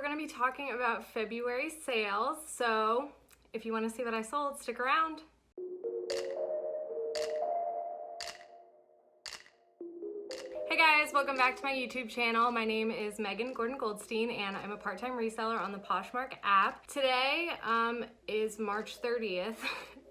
we're going to be talking about February sales, so if you want to see what I sold, stick around. Hey guys, welcome back to my YouTube channel. My name is Megan Gordon-Goldstein and I'm a part-time reseller on the Poshmark app. Today is March 30th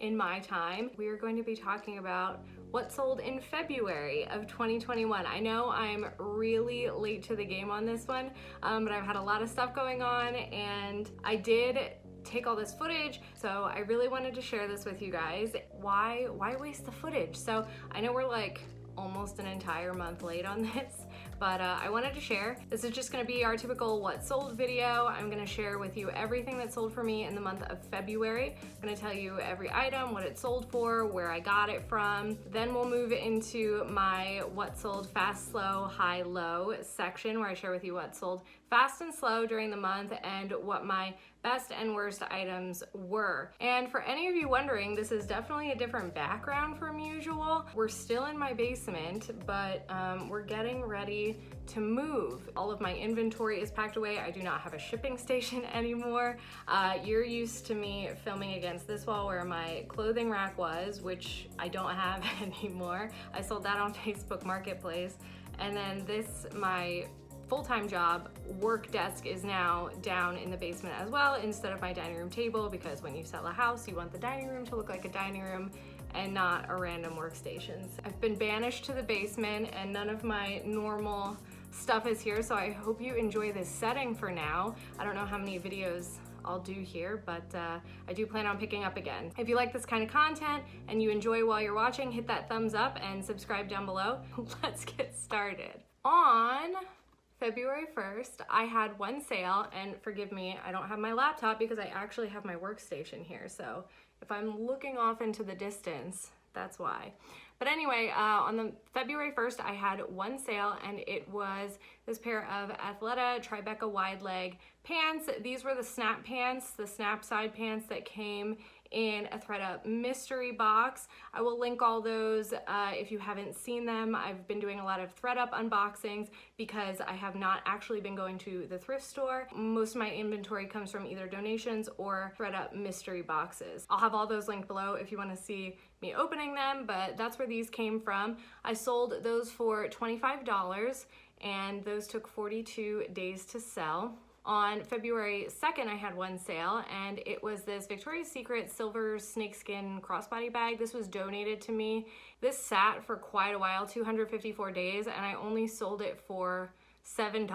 in my time. We are going to be talking about what sold in February of 2021. I know I'm really late to the game on this one, but I've had a lot of stuff going on and I did take all this footage, so I really wanted to share this with you guys. Why waste the footage? So I know we're like almost an entire month late on this, but I wanted to share. This is just gonna be our typical what sold video. I'm gonna share with you everything that sold for me in the month of February. I'm gonna tell you every item, what it sold for, where I got it from. Then we'll move into my what sold fast, slow, high, low section where I share with you what sold fast and slow during the month and what my best and worst items were. And for any of you wondering, this is definitely a different background from usual. We're still in my basement, but we're getting ready to move. All of my inventory is packed away. I do not have a shipping station anymore. You're used to me filming against this wall where my clothing rack was, which I don't have anymore. I sold that on Facebook Marketplace. And then this, my full-time job work desk, is now down in the basement as well instead of my dining room table, because when you sell a house you want the dining room to look like a dining room and not a random workstations. I've been banished to the basement and none of my normal stuff is here, so I hope you enjoy this setting for now. I don't know how many videos I'll do here, but I do plan on picking up again. If you like this kind of content and you enjoy while you're watching, hit that thumbs up and subscribe down below. Let's get started. On February 1st, I had one sale, and forgive me, I don't have my laptop because I actually have my workstation here, so if I'm looking off into the distance, that's why. But anyway, on the February 1st, I had one sale, and it was this pair of Athleta Tribeca wide leg pants. These were the snap pants, the snap side pants that came in a THREDUP mystery box. I will link all those if you haven't seen them. I've been doing a lot of THREDUP unboxings because I have not actually been going to the thrift store. Most of my inventory comes from either donations or THREDUP mystery boxes. I'll have all those linked below if you want to see me opening them, but that's where these came from. I sold those for $25 and those took 42 days to sell. On February 2nd, I had one sale, and it was this Victoria's Secret silver snakeskin crossbody bag. This was donated to me. This sat for quite a while, 254 days, and I only sold it for $7.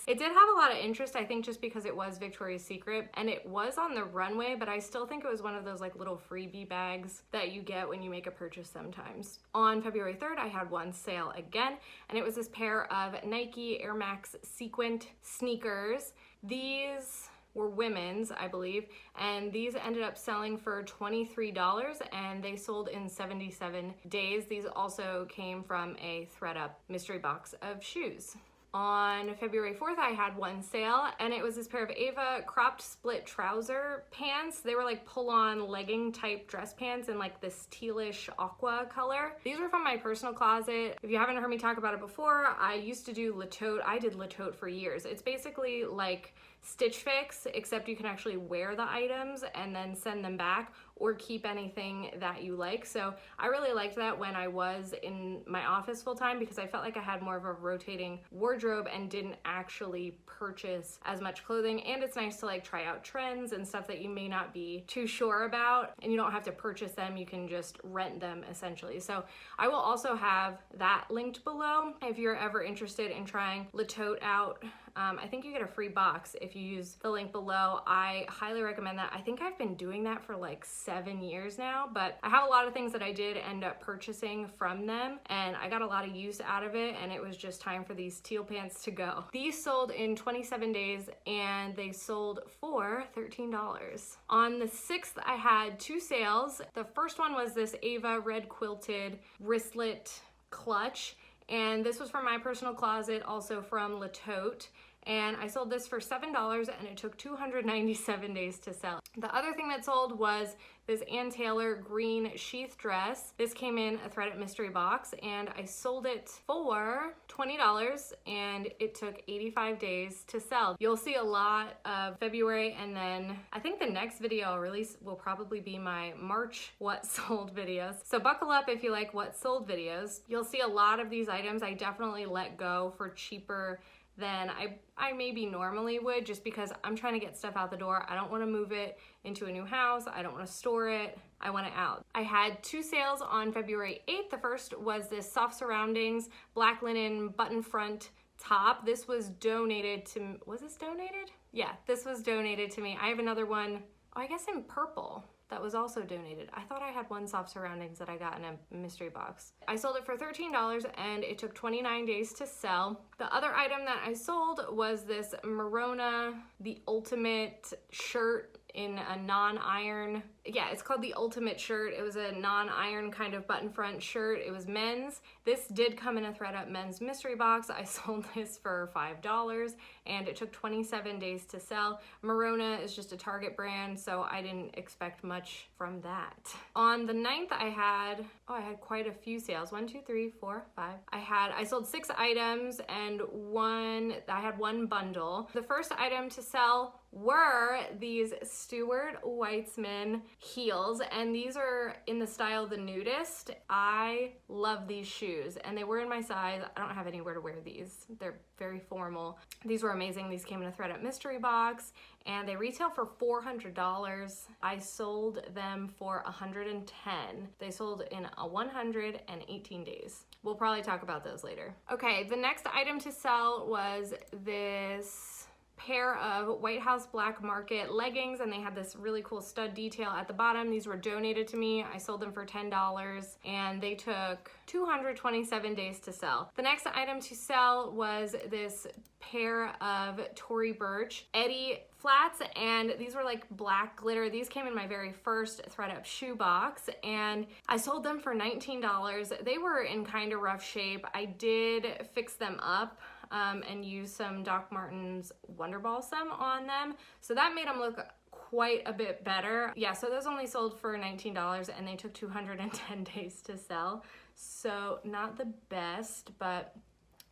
It did have a lot of interest, I think, just because it was Victoria's Secret and it was on the runway, but I still think it was one of those like little freebie bags that you get when you make a purchase sometimes. On February 3rd, I had one sale again, and it was this pair of Nike Air Max sequined sneakers. These were women's, I believe, and these ended up selling for $23 and they sold in 77 days. These also came from a THREDUP mystery box of shoes. On February 4th, I had one sale, and it was this pair of Ava cropped split trouser pants. They were like pull-on legging type dress pants in like this tealish aqua color. These were from my personal closet. If you haven't heard me talk about it before, I used to do LETOTE. I did LETOTE for years. It's basically like Stitch Fix, except you can actually wear the items and then send them back or keep anything that you like. So I really liked that when I was in my office full time because I felt like I had more of a rotating wardrobe and didn't actually purchase as much clothing. And it's nice to like try out trends and stuff that you may not be too sure about, and you don't have to purchase them, you can just rent them essentially. So I will also have that linked below if you're ever interested in trying LETOTE out. I think you get a free box if you use the link below. I highly recommend that. I think I've been doing that for like 7 years now, but I have a lot of things that I did end up purchasing from them, and I got a lot of use out of it, and it was just time for these teal pants to go. These sold in 27 days, and they sold for $13. On the 6th, I had two sales. The first one was this Ava red quilted wristlet clutch, and this was from my personal closet, also from LETOTE. and I sold this for $7 and it took 297 days to sell. The other thing that sold was this Ann Taylor green sheath dress. This came in a THREDUP mystery box and I sold it for $20 and it took 85 days to sell. You'll see a lot of February, and then I think the next video I'll release will probably be my March what sold videos. So buckle up if you like what sold videos. You'll see a lot of these items I definitely let go for cheaper than I maybe normally would, just because I'm trying to get stuff out the door. I don't want to move it into a new house. I don't want to store it. I want it out. I had 2 sales on February 8th. The first was this soft surroundings black linen button front top. This was donated to, was this donated? Yeah, this was donated to me. I have another one, oh, I guess in purple, that was also donated. I thought I had one soft surroundings that I got in a mystery box. I sold it for $13 and it took 29 days to sell. The other item that I sold was this Merona, the Ultimate shirt in a non-iron. Yeah, it's called the Ultimate shirt. It was a non-iron kind of button front shirt. It was men's. This did come in a THREDUP men's mystery box. I sold this for $5 and it took 27 days to sell. Merona is just a Target brand, so I didn't expect much from that. On the 9th, I had quite a few sales. 1, 2, 3, 4, 5. I sold 6 items and I had one bundle. The first item to sell were these Stuart Weitzman heels, and these are in the style The Nudist. I love these shoes and they were in my size. I don't have anywhere to wear these. They're very formal. These were amazing. These came in a THREDUP mystery box and they retail for $400. I sold them for $110. They sold in 118 days. We'll probably talk about those later. Okay, the next item to sell was this pair of White House Black Market leggings, and they had this really cool stud detail at the bottom. These were donated to me. I sold them for $10 and they took 227 days to sell. The next item to sell was this pair of Tory Burch Eddie flats, and these were like black glitter. These came in my very first THREDUP shoe box and I sold them for $19. They were in kind of rough shape. I did fix them up and use some Doc Martens Wonder Balsam on them, so that made them look quite a bit better. Yeah, so those only sold for $19 and they took 210 days to sell, so not the best, but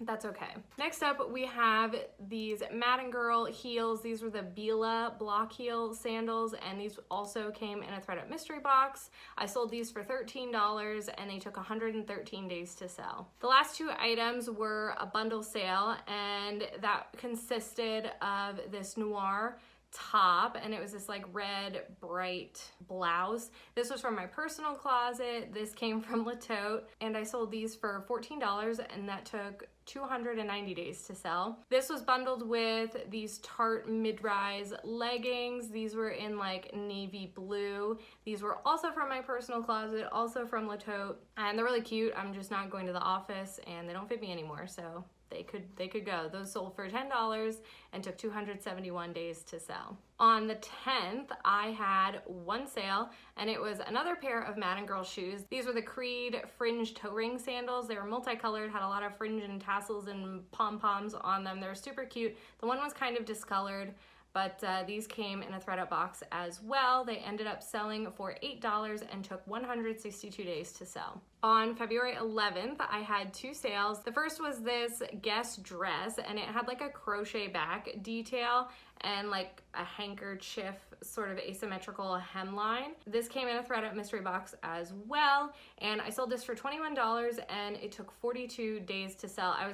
that's okay. Next up, we have these Madden Girl heels. These were the Bila block heel sandals, and these also came in a THREDUP mystery box. I sold these for $13 and they took 113 days to sell. The last 2 items were a bundle sale, and that consisted of this noir top, and it was this like red bright blouse. This was from my personal closet. This came from LETOTE, and I sold these for $14 and that took 290 days to sell. This was bundled with these Tarte mid-rise leggings. These were in like navy blue. These were also from my personal closet, also from LETOTE, and they're really cute. I'm just not going to the office and they don't fit me anymore, so they could go. Those sold for $10 and took 271 days to sell. On the 10th, I had one sale, and it was another pair of Madden Girl shoes. These were the Creed fringe toe ring sandals. They were multicolored, had a lot of fringe and tassels and pom-poms on them. They were super cute. The one was kind of discolored, but these came in a THREDUP box as well. They ended up selling for $8 and took 162 days to sell. On February 11th, I had 2 sales. The first was this Guess dress, and it had like a crochet back detail and like a handkerchief sort of asymmetrical hemline. This came in a THREDUP mystery box as well, and I sold this for $21 and it took 42 days to sell. I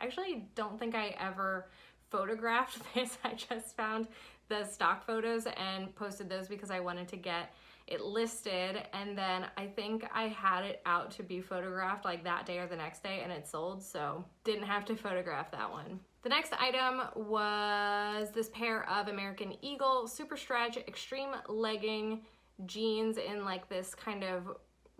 actually don't think I ever photographed this. I just found the stock photos and posted those because I wanted to get it listed, and then I think I had it out to be photographed like that day or the next day and it sold, so didn't have to photograph that one. The next item was this pair of American Eagle super stretch extreme legging jeans in like this kind of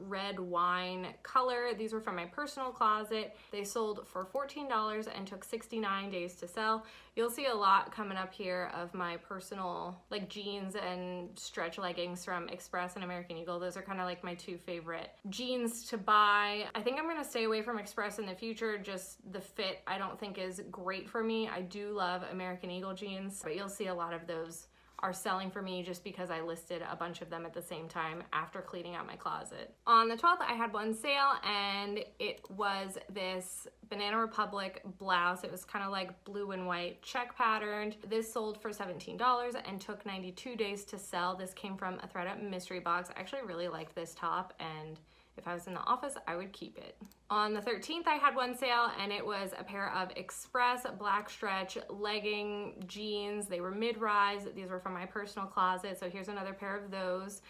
red wine color. These were from my personal closet. They sold for $14 and took 69 days to sell. You'll see a lot coming up here of my personal like jeans and stretch leggings from Express and American Eagle. Those are kind of like my two favorite jeans to buy. I think I'm gonna stay away from Express in the future. Just the fit I don't think is great for me. I do love American Eagle jeans, but you'll see a lot of those are selling for me just because I listed a bunch of them at the same time after cleaning out my closet. On the 12th, I had one sale and it was this Banana Republic blouse. It was kind of like blue and white check patterned. This sold for $17 and took 92 days to sell. This came from a THREDUP mystery box. I actually really liked this top, and if I was in the office, I would keep it. On the 13th, I had one sale and it was a pair of Express black stretch legging jeans. They were mid-rise. These were from my personal closet, so here's another pair of those.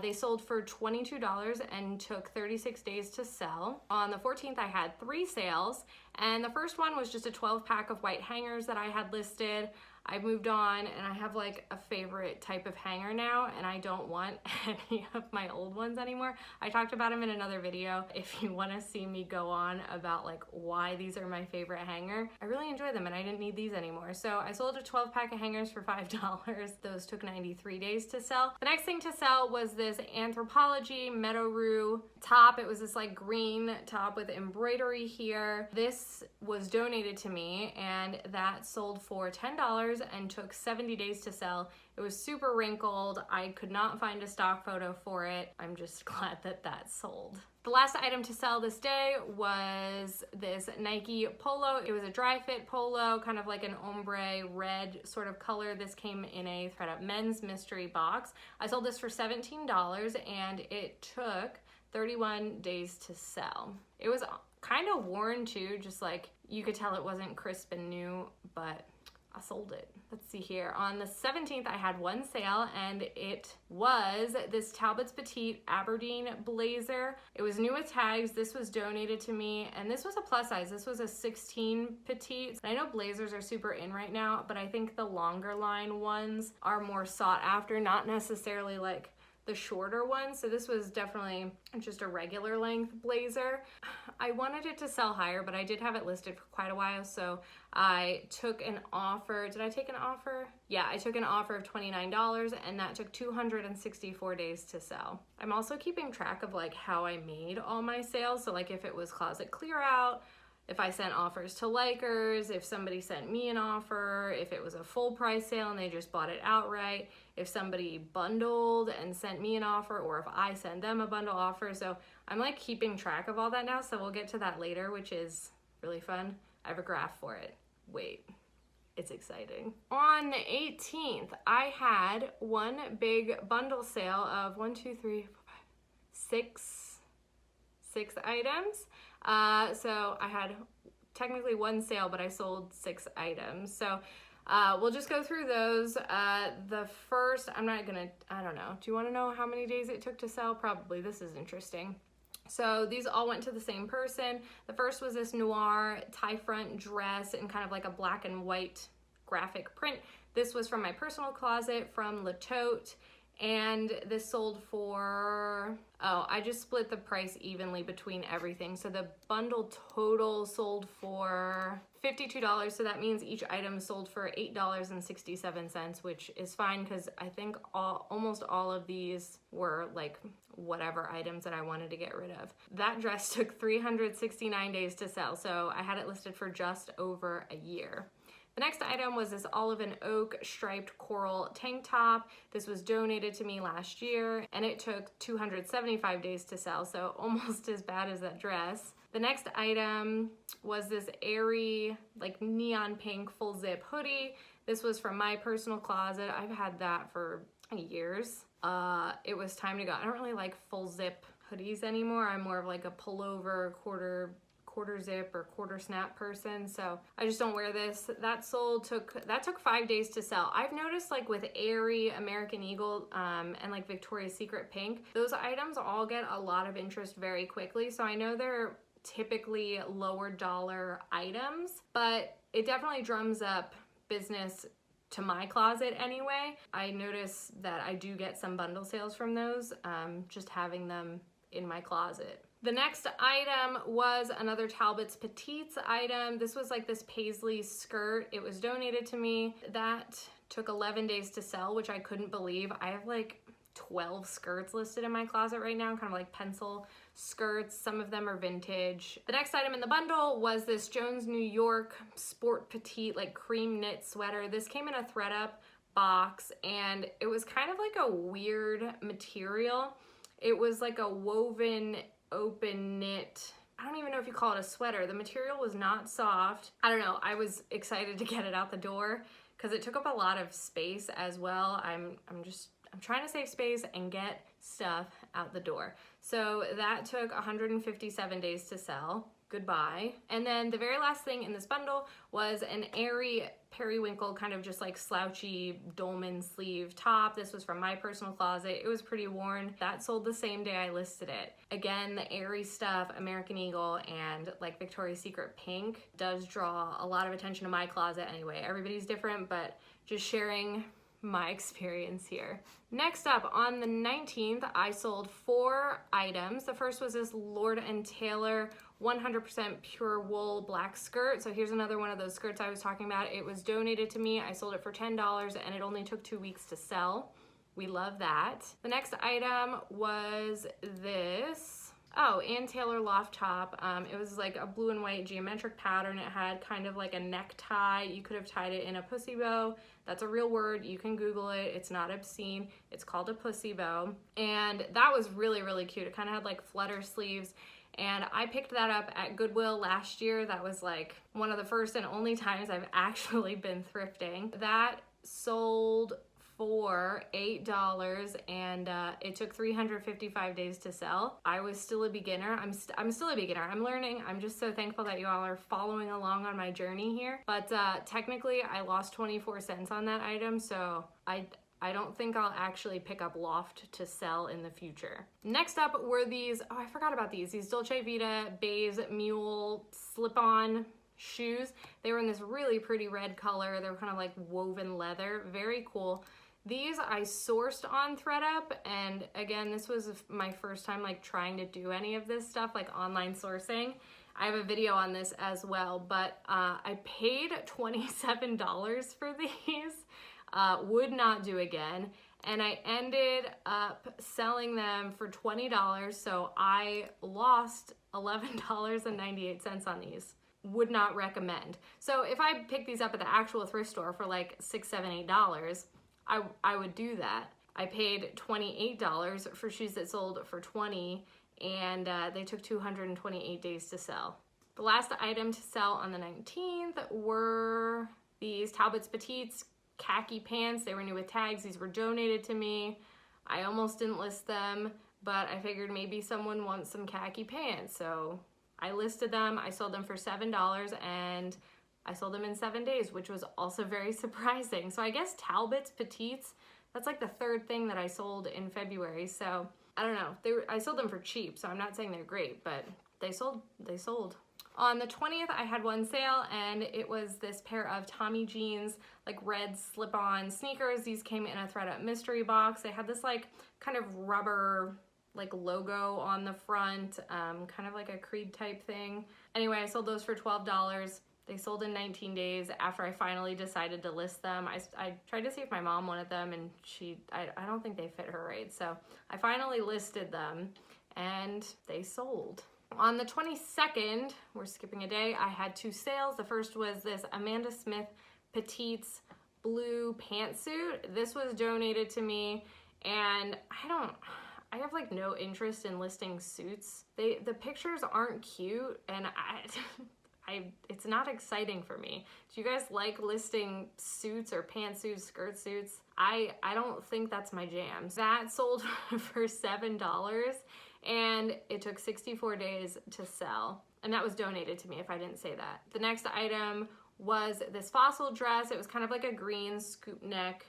They sold for $22 and took 36 days to sell. On the 14th, I had 3 sales, and the first one was just a 12-pack of white hangers that I had listed. I moved on and I have like a favorite type of hanger now, and I don't want any of my old ones anymore. I talked about them in another video. If you want to see me go on about like why these are my favorite hanger, I really enjoy them and I didn't need these anymore. So I sold a 12-pack of hangers for $5. Those took 93 days to sell. The next thing to sell was this Anthropologie Meadow Rue top. It was this like green top with embroidery here. This was donated to me and that sold for $10 and took 70 days to sell. It was super wrinkled. I could not find a stock photo for it. I'm just glad that that sold. The last item to sell this day was this Nike polo. It was a dry fit polo, kind of like an ombre red sort of color. This came in a THREDUP men's mystery box. I sold this for $17 and it took 31 days to sell. It was kind of worn too, just like you could tell it wasn't crisp and new, but I sold it. Let's see here. On the 17th, I had one sale and it was this Talbot's Petite Aberdeen blazer. It was new with tags. This was donated to me and this was a plus size. This was a 16 petite. I know blazers are super in right now, but I think the longer line ones are more sought after, not necessarily like the shorter one. So this was definitely just a regular length blazer. I wanted it to sell higher, but I did have it listed for quite a while. So I took an offer. Did I take an offer? Yeah, I took an offer of $29 and that took 264 days to sell. I'm also keeping track of like how I made all my sales. So like if it was closet clear out, if I sent offers to likers, if somebody sent me an offer, if it was a full price sale and they just bought it outright, if somebody bundled and sent me an offer, or if I send them a bundle offer. So I'm like keeping track of all that now. So we'll get to that later, which is really fun. I have a graph for it. Wait, it's exciting. On the 18th, I had one big bundle sale of 6 items. So I had technically one sale, but I sold 6 items. So we'll just go through those. The first, I don't know. Do you want to know how many days it took to sell? Probably. This is interesting. So these all went to the same person. The first was this noir tie front dress in kind of like a black and white graphic print. This was from my personal closet from LETOTE. And this sold for, I just split the price evenly between everything. So the bundle total sold for $52. So that means each item sold for $8.67, which is fine because I think almost all of these were like whatever items that I wanted to get rid of. That dress took 369 days to sell. So I had it listed for just over a year. The next item was this olive and oak striped coral tank top. This was donated to me last year and it took 275 days to sell, so almost as bad as that dress. The next item was this airy, like neon pink full zip hoodie. This was from my personal closet. I've had that for years. It was time to go. I don't really like full zip hoodies anymore. I'm more of like a pullover, quarter zip or quarter snap person, so I just don't wear this. That took 5 days to sell. I've noticed like with Aerie, American Eagle, and like Victoria's Secret pink, those items all get a lot of interest very quickly. So I know they're typically lower dollar items, but it definitely drums up business to my closet anyway. I notice that I do get some bundle sales from those, just having them in my closet. The next item was another Talbot's Petites item. This was like this paisley skirt. It was donated to me. That took 11 days to sell, which I couldn't believe. I have like 12 skirts listed in my closet right now, kind of like pencil skirts. Some of them are vintage. The next item in the bundle was this Jones New York Sport Petite like cream knit sweater. This came in a THREDUP box and it was kind of like a weird material. It was like a woven open knit. I don't even know if you call it a sweater. The material was not soft. I don't know. I was excited to get it out the door because it took up a lot of space as well. I'm trying to save space and get stuff out the door. So that took 157 days to sell. Goodbye. And then the very last thing in this bundle was an airy periwinkle kind of just like slouchy dolman sleeve top. This was from my personal closet. It was pretty worn. That sold the same day I listed it. Again, the airy stuff, American Eagle and like Victoria's Secret pink does draw a lot of attention to my closet anyway. Everybody's different, but just sharing my experience here. Next up, on the 19th, I sold 4 items. The first was this Lord & Taylor 100% pure wool black skirt. So here's another one of those skirts I was talking about. It was donated to me. I sold it for $10 and it only took 2 weeks to sell. We love that. The next item was this. Oh, Ann Taylor loft top. It was like a blue and white geometric pattern. It had kind of like a necktie. You could have tied it in a pussy bow. That's a real word. You can Google it. It's not obscene. It's called a pussy bow. And that was really, really cute. It kind of had like flutter sleeves. And I picked that up at Goodwill last year. That was like one of the first and only times I've actually been thrifting. That sold for $8 and it took 355 days to sell. I was still a beginner. I'm still a beginner. I'm learning. I'm just so thankful that you all are following along on my journey here. But technically I lost 24 cents on that item, so I don't think I'll actually pick up loft to sell in the future. Next up were these, oh, I forgot about these Dolce Vita beige mule slip-on shoes. They were in this really pretty red color. They were kind of like woven leather, very cool. These I sourced on THREDUP, and again, this was my first time like trying to do any of this stuff, like online sourcing. I have a video on this as well, but I paid $27 for these, would not do again, and I ended up selling them for $20, so I lost $11.98 on these. Would not recommend. So if I pick these up at the actual thrift store for like $6, $7, $8, I would do that. I paid $28 for shoes that sold for $20 and they took 228 days to sell. The last item to sell on the 19th were these Talbot's Petites khaki pants. They were new with tags. These were donated to me. I almost didn't list them, but I figured maybe someone wants some khaki pants. So I listed them. I sold them for $7 and I sold them in 7 days, which was also very surprising. So I guess Talbot's Petites, that's like the third thing that I sold in February. So I don't know. I sold them for cheap, so I'm not saying they're great, but they sold. On the 20th, I had one sale, and it was this pair of Tommy jeans, like red slip-on sneakers. These came in a THREDUP mystery box. They had this like kind of rubber like logo on the front, kind of like a Creed type thing. Anyway, I sold those for $12. They sold in 19 days after I finally decided to list them. I tried to see if my mom wanted them, and I don't think they fit her right. So I finally listed them and they sold. On the 22nd, we're skipping a day, I had 2 sales. The first was this Amanda Smith Petites blue pantsuit. This was donated to me, and I have like no interest in listing suits. The pictures aren't cute, and it's not exciting for me. Do you guys like listing suits or pantsuits, skirt suits? I don't think that's my jam. That sold for $7 and it took 64 days to sell. And that was donated to me, if I didn't say that. The next item was this Fossil dress. It was kind of like a green scoop neck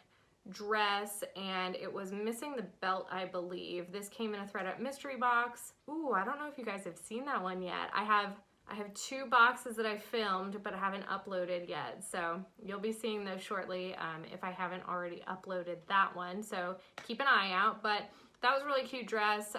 dress, and it was missing the belt, I believe. This came in a THREDUP mystery box. Ooh, I don't know if you guys have seen that one yet. I have 2 boxes that I filmed, but I haven't uploaded yet. So you'll be seeing those shortly if I haven't already uploaded that one. So keep an eye out. But that was a really cute dress.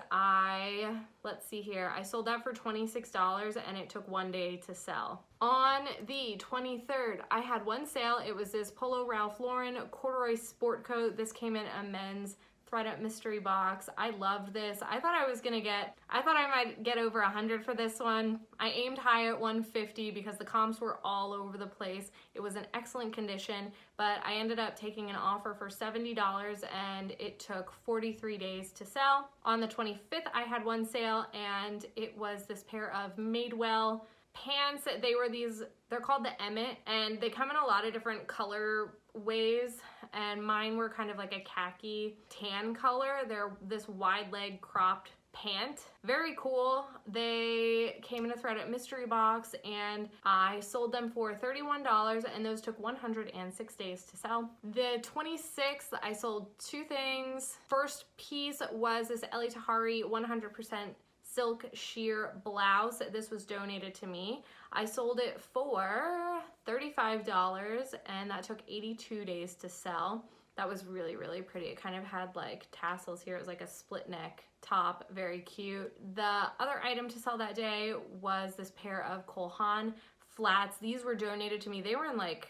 Let's see here, I sold that for $26 and it took 1 day to sell. On the 23rd, I had one sale. It was this Polo Ralph Lauren corduroy sport coat. This came in a men's THREDUP mystery box. I loved this. I thought I might get over 100 for this one. I aimed high at 150 because the comps were all over the place. It was in excellent condition, but I ended up taking an offer for $70 and it took 43 days to sell. On the 25th, I had one sale and it was this pair of Madewell pants. They're called the Emmett, and they come in a lot of different color ways, and mine were kind of like a khaki tan color. They're this wide leg cropped pant. Very cool. They came in a THREDUP mystery box and I sold them for $31 and those took 106 days to sell. The 26th, I sold two things. First piece was this LETOTE 100% silk sheer blouse. This was donated to me. I sold it for $35 and that took 82 days to sell. That was really, really pretty. It kind of had like tassels here. It was like a split neck top, very cute. The other item to sell that day was this pair of Cole Haan flats. These were donated to me. They were in like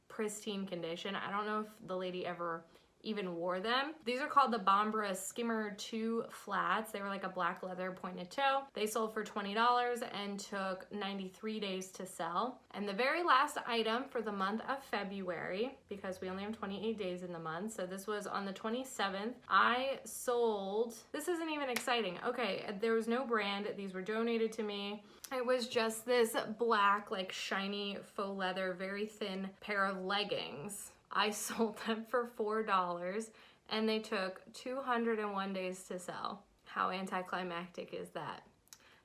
pristine condition. I don't know if the lady ever even wore them. These are called the Bombra Skimmer 2 flats. They were like a black leather pointed toe. They sold for $20 and took 93 days to sell. And the very last item for the month of February, because we only have 28 days in the month, so this was on the 27th, I sold, this isn't even exciting. Okay, there was no brand. These were donated to me. It was just this black, like shiny faux leather, very thin pair of leggings. I sold them for $4 and they took 201 days to sell. How anticlimactic is that?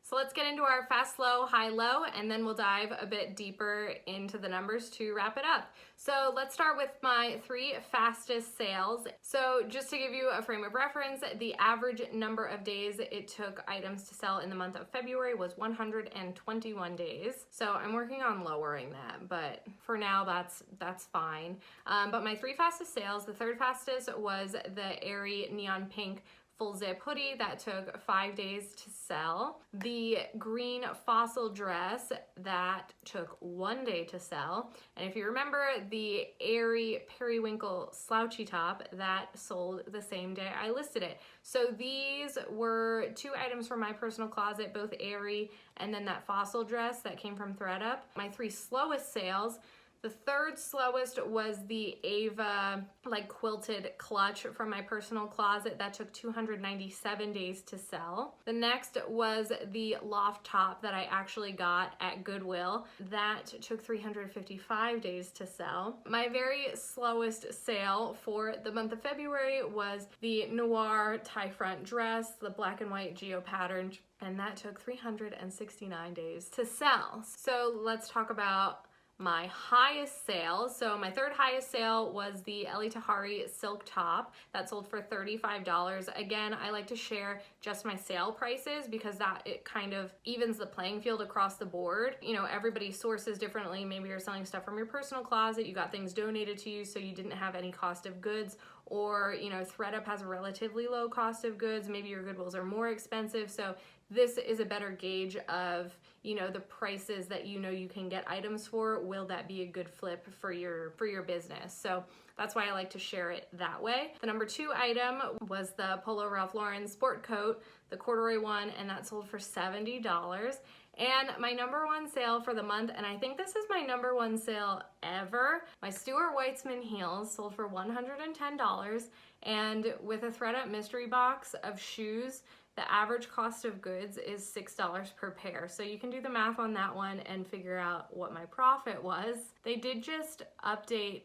So let's get into our fast, slow, high, low, and then we'll dive a bit deeper into the numbers to wrap it up. So let's start with my 3 fastest sales. So just to give you a frame of reference, the average number of days it took items to sell in the month of February was 121 days. So I'm working on lowering that, but for now that's fine. But my 3 fastest sales, the third fastest was the airy neon pink full zip hoodie that took 5 days to sell. The green fossil dress that took 1 day to sell. And if you remember, the airy periwinkle slouchy top that sold the same day I listed it. So these were 2 items from my personal closet, both airy and then that fossil dress that came from THREDUP. My 3 slowest sales. The third slowest was the Ava like quilted clutch from my personal closet that took 297 days to sell. The next was the loft top that I actually got at Goodwill. That took 355 days to sell. My very slowest sale for the month of February was the noir tie front dress, the black and white geo pattern, and that took 369 days to sell. So let's talk about my highest sale. So my third highest sale was the LETOTE silk top that sold for $35. Again, I like to share just my sale prices because it kind of evens the playing field across the board. You know, everybody sources differently. Maybe you're selling stuff from your personal closet, you got things donated to you so you didn't have any cost of goods, or you know, THREDUP has a relatively low cost of goods. Maybe your Goodwills are more expensive. So this is a better gauge of, you know, the prices that you know you can get items for. Will that be a good flip for your business? So that's why I like to share it that way. The number 2 item was the Polo Ralph Lauren sport coat, the corduroy one, and that sold for $70. And my number 1 sale for the month, and I think this is my number 1 sale ever, my Stuart Weitzman heels sold for $110, and with a THREDUP mystery box of shoes, the average cost of goods is $6 per pair. So you can do the math on that one and figure out what my profit was. They did just update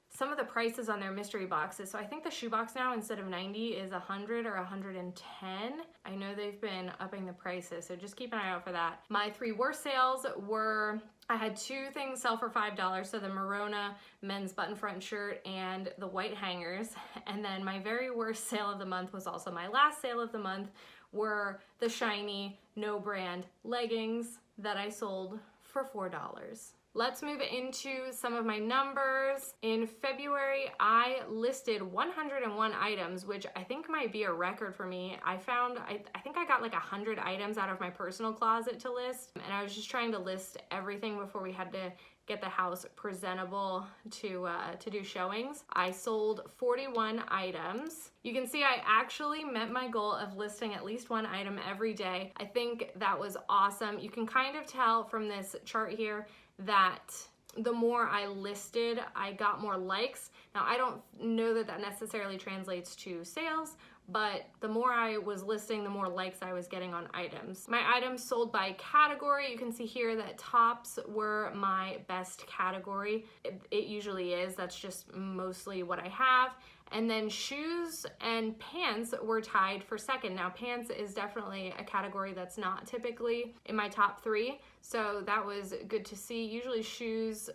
some of the prices on their mystery boxes. So I think the shoe box now, instead of 90, is 100 or 110. I know they've been upping the prices, so just keep an eye out for that. My 3 worst sales were, I had 2 things sell for $5, so the Merona men's button front shirt and the white hangers. And then my very worst sale of the month was also my last sale of the month, were the shiny no brand leggings that I sold for $4. Let's move into some of my numbers. In February, I listed 101 items, which I think might be a record for me. I think I got like 100 items out of my personal closet to list, and I was just trying to list everything before we had to get the house presentable to do showings. I sold 41 items. You can see I actually met my goal of listing at least one item every day. I think that was awesome. You can kind of tell from this chart here that the more I listed, I got more likes. Now, I don't know that that necessarily translates to sales, but the more I was listing, the more likes I was getting on items. My items sold by category, you can see here that tops were my best category. It usually is, that's just mostly what I have. And then shoes and pants were tied for second. Now, pants is definitely a category that's not typically in my top 3, so that was good to see. Usually shoes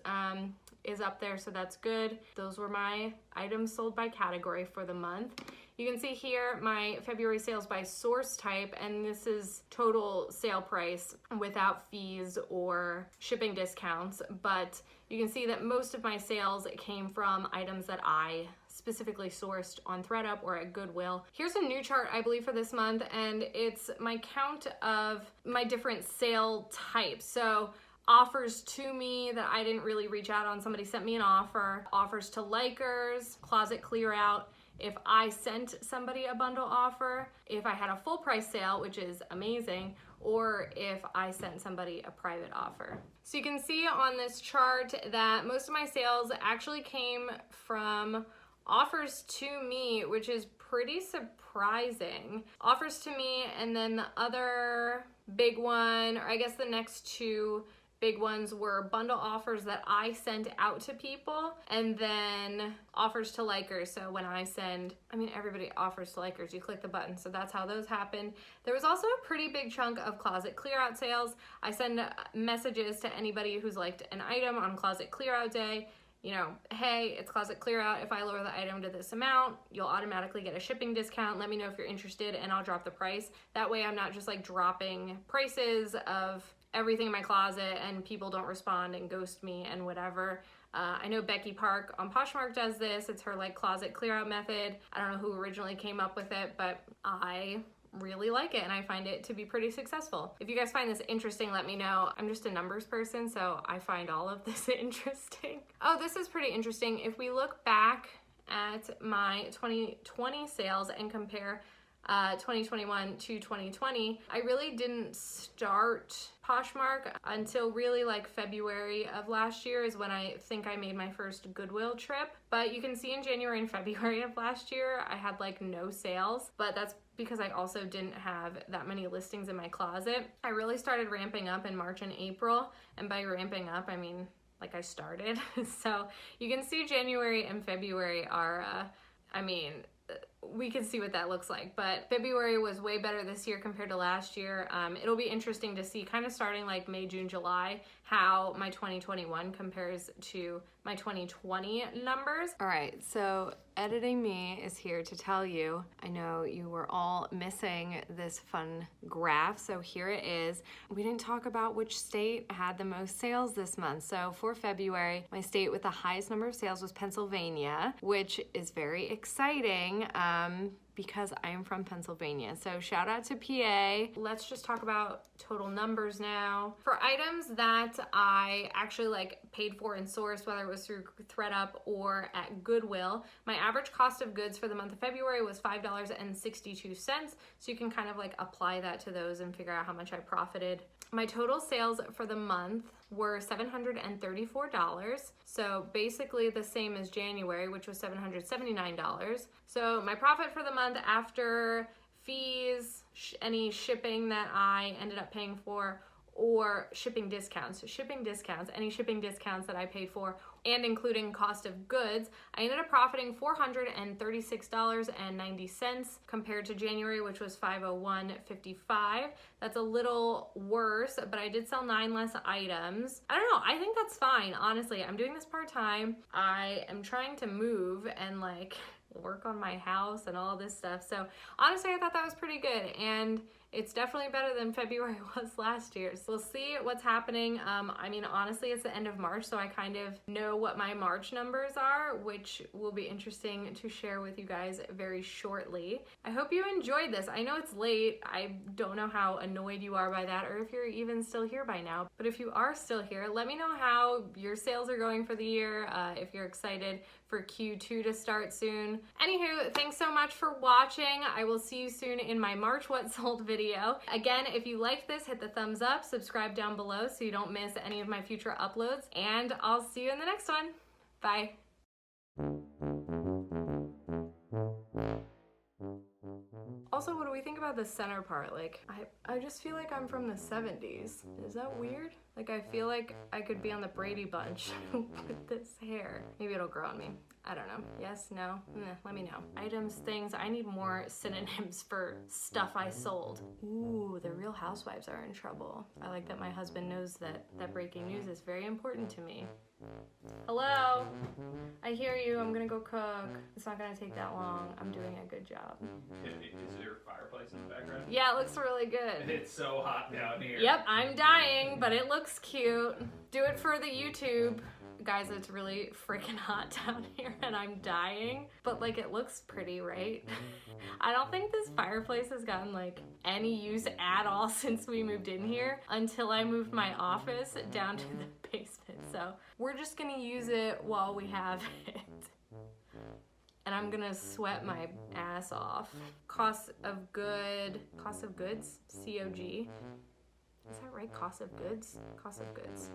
is up there, so that's good. Those were my items sold by category for the month. You can see here my February sales by source type, and this is total sale price without fees or shipping discounts, but you can see that most of my sales came from items that I specifically sourced on THREDUP or at Goodwill. Here's a new chart, I believe, for this month, and it's my count of my different sale types. So offers to me that I didn't really reach out on, somebody sent me an offer, offers to likers, closet clear out, if I sent somebody a bundle offer, if I had a full price sale, which is amazing, or if I sent somebody a private offer. So you can see on this chart that most of my sales actually came from offers to me, which is pretty surprising. Offers to me, and then the other big one, or I guess the next 2 big ones were bundle offers that I sent out to people, and then offers to likers. So when I send, everybody offers to likers, you click the button. So that's how those happened. There was also a pretty big chunk of closet clear out sales. I send messages to anybody who's liked an item on closet clear out day. You know, hey, it's closet clear out. If I lower the item to this amount, you'll automatically get a shipping discount. Let me know if you're interested and I'll drop the price. That way I'm not just like dropping prices of everything in my closet and people don't respond and ghost me and whatever. I know Becky Park on Poshmark does this. It's her like closet clear out method. I don't know who originally came up with it, but I really like it and I find it to be pretty successful. If you guys find this interesting, let me know. I'm just a numbers person, so I find all of this interesting. Oh, this is pretty interesting. If we look back at my 2020 sales and compare 2021 to 2020, I really didn't start Poshmark until really like February of last year is when I think I made my first Goodwill trip. But you can see in January and February of last year, I had like no sales, but that's because I also didn't have that many listings in my closet. I really started ramping up in March and April, and by ramping up, I mean like I started. So you can see January and February are, we can see what that looks like, but February was way better this year compared to last year. It'll be interesting to see kind of starting like May, June, July, how my 2021 compares to my 2020 numbers. All right, so editing me is here to tell you, I know you were all missing this fun graph, so here it is. We didn't talk about which state had the most sales this month. So for February, my state with the highest number of sales was Pennsylvania, which is very exciting. Because I am from Pennsylvania. So shout out to PA. Let's just talk about total numbers now. For items that I actually like paid for and sourced, whether it was through THREDUP or at Goodwill, my average cost of goods for the month of February was $5.62. So you can kind of like apply that to those and figure out how much I profited. My total sales for the month were $734. So basically the same as January, which was $779. So my profit for the month after fees, any shipping that I ended up paying for, or shipping discounts, any shipping discounts that I paid for, and including cost of goods, I ended up profiting $436.90 compared to January, which was $501.55. That's a little worse, but I did sell 9 less items. I don't know, I think that's fine, honestly. I'm doing this part-time. I am trying to move and like work on my house and all this stuff. So honestly, I thought that was pretty good, and it's definitely better than February was last year. So we'll see what's happening. I mean, honestly, it's the end of March, so I kind of know what my March numbers are, which will be interesting to share with you guys very shortly. I hope you enjoyed this. I know it's late. I don't know how annoyed you are by that, or if you're even still here by now. But if you are still here, let me know how your sales are going for the year, if you're excited for Q2 to start soon. Anywho, thanks so much for watching. I will see you soon in my March What Sold video. Again, if you liked this, hit the thumbs up, subscribe down below so you don't miss any of my future uploads, and I'll see you in the next one. Bye. Also, what do we think about the center part? Like, I just feel like I'm from the 70s. Is that weird? Like, I feel like I could be on the Brady Bunch with this hair. Maybe it'll grow on me. I don't know. Yes, no? Let me know. Items, things. I need more synonyms for stuff I sold. Ooh, the Real Housewives are in trouble. I like that my husband knows that breaking news is very important to me. Hello? I hear you. I'm gonna go cook. It's not gonna take that long. I'm doing a good job. Is there a fireplace in the background? Yeah, it looks really good. It's so hot down here. Yep, I'm dying, but it looks cute. Do it for the YouTube. Guys, it's really freaking hot down here and I'm dying, but like it looks pretty, right? I don't think this fireplace has gotten like any use at all since we moved in here until I moved my office down to the basement. So we're just gonna use it while we have it. And I'm gonna sweat my ass off. Cost of goods, COG. Is that right? Cost of goods? Cost of goods.